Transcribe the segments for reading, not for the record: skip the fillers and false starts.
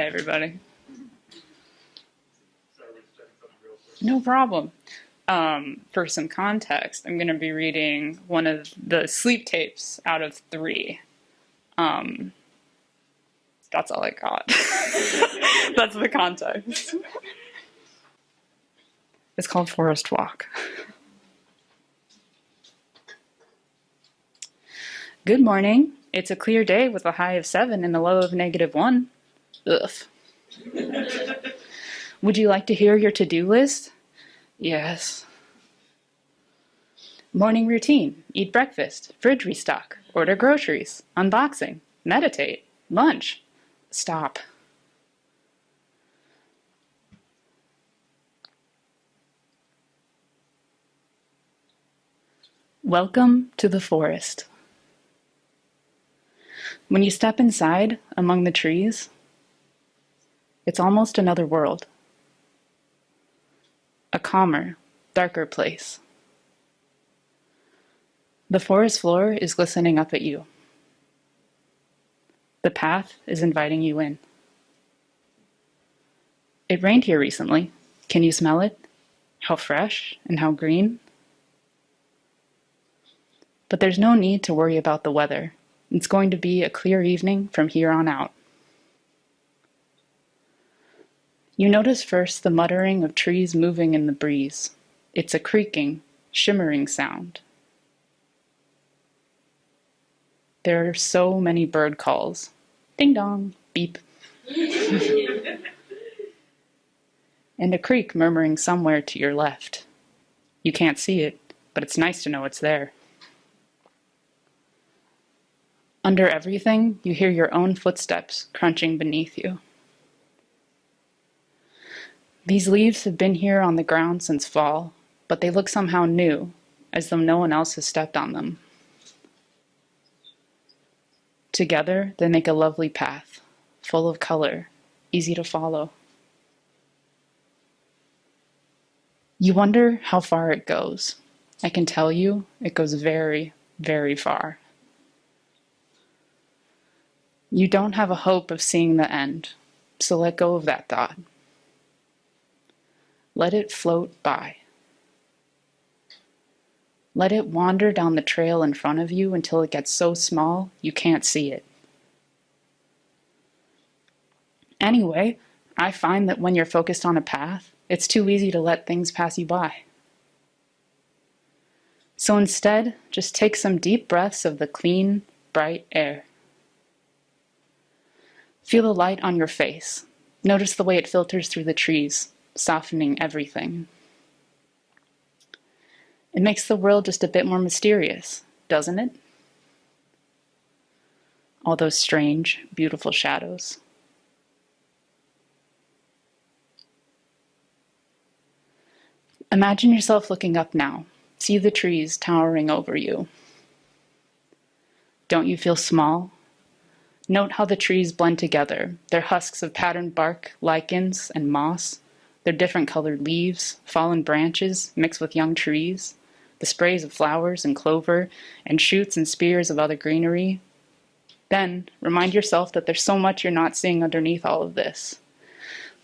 everybody. No problem. For some context, I'm going to be reading one of the sleep tapes out of 3. That's all I got. That's the context. It's called Forest Walk. Good morning. It's a clear day with a high of 7 and a low of -1. Ugh. Would you like to hear your to-do list? Yes. Morning routine. Eat breakfast. Fridge restock. Order groceries. Unboxing. Meditate. Lunch. Stop. Welcome to the forest. When you step inside, among the trees, it's almost another world. A calmer, darker place. The forest floor is glistening up at you. The path is inviting you in. It rained here recently. Can you smell it? How fresh and how green? But there's no need to worry about the weather. It's going to be a clear evening from here on out. You notice first the muttering of trees moving in the breeze. It's a creaking, shimmering sound. There are so many bird calls. Ding dong, beep. And a creek murmuring somewhere to your left. You can't see it, but it's nice to know it's there. Under everything, you hear your own footsteps crunching beneath you. These leaves have been here on the ground since fall, but they look somehow new, as though no one else has stepped on them. Together, they make a lovely path, full of color, easy to follow. You wonder how far it goes. I can tell you, it goes very, very far. You don't have a hope of seeing the end, so let go of that thought. Let it float by. Let it wander down the trail in front of you until it gets so small you can't see it. Anyway, I find that when you're focused on a path, it's too easy to let things pass you by. So instead, just take some deep breaths of the clean, bright air. Feel the light on your face. Notice the way it filters through the trees, softening everything. It makes the world just a bit more mysterious, doesn't it? All those strange, beautiful shadows. Imagine yourself looking up now. See the trees towering over you. Don't you feel small? Note how the trees blend together, their husks of patterned bark, lichens, and moss, their different colored leaves, fallen branches mixed with young trees, the sprays of flowers and clover, and shoots and spears of other greenery. Then, remind yourself that there's so much you're not seeing underneath all of this.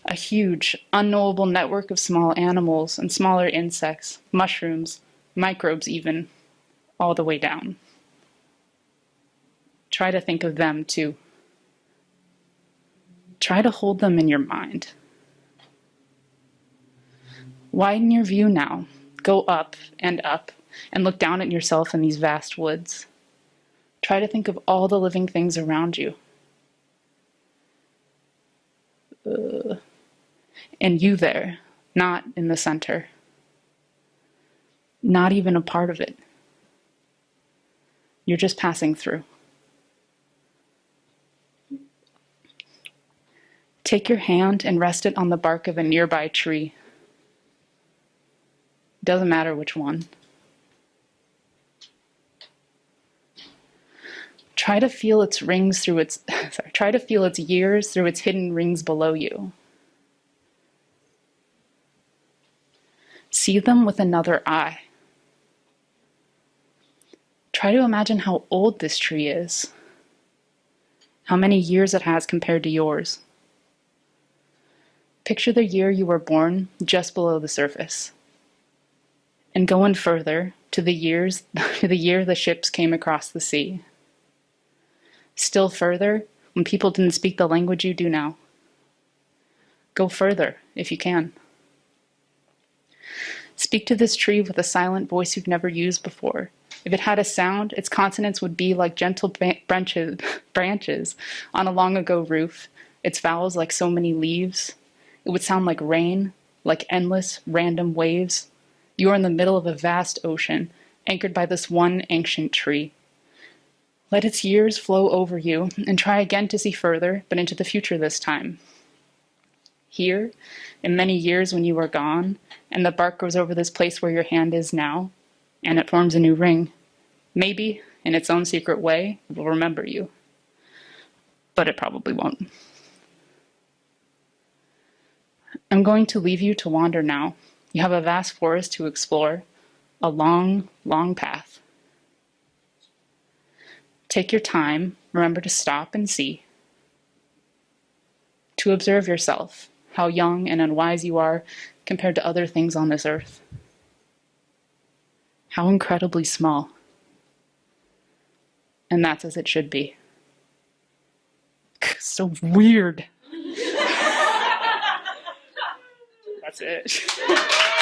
A huge, unknowable network of small animals and smaller insects, mushrooms, microbes even, all the way down. Try to think of them too. Try to hold them in your mind. Widen your view now. Go up, and look down at yourself in these vast woods. Try to think of all the living things around you. And you there, not in the center. Not even a part of it. You're just passing through. Take your hand and rest it on the bark of a nearby tree. Doesn't matter which one. Try to feel its rings through its try to feel its years through its hidden rings below you. See them with another eye. Try to imagine how old this tree is. How many years it has compared to yours. Picture the year you were born just below the surface. And go in further to the year the ships came across the sea. Still further, when people didn't speak the language you do now. Go further, if you can. Speak to this tree with a silent voice you've never used before. If it had a sound, its consonants would be like gentle branches on a long-ago roof, its vowels like so many leaves. It would sound like rain, like endless, random waves. You are in the middle of a vast ocean, anchored by this one ancient tree. Let its years flow over you, and try again to see further, but into the future this time. Here, in many years when you are gone, and the bark goes over this place where your hand is now, and it forms a new ring, maybe, in its own secret way, it will remember you. But it probably won't. I'm going to leave you to wander now. You have a vast forest to explore, a long, long path. Take your time, remember to stop and see. To observe yourself, how young and unwise you are compared to other things on this earth. How incredibly small. And that's as it should be. So weird. That's it.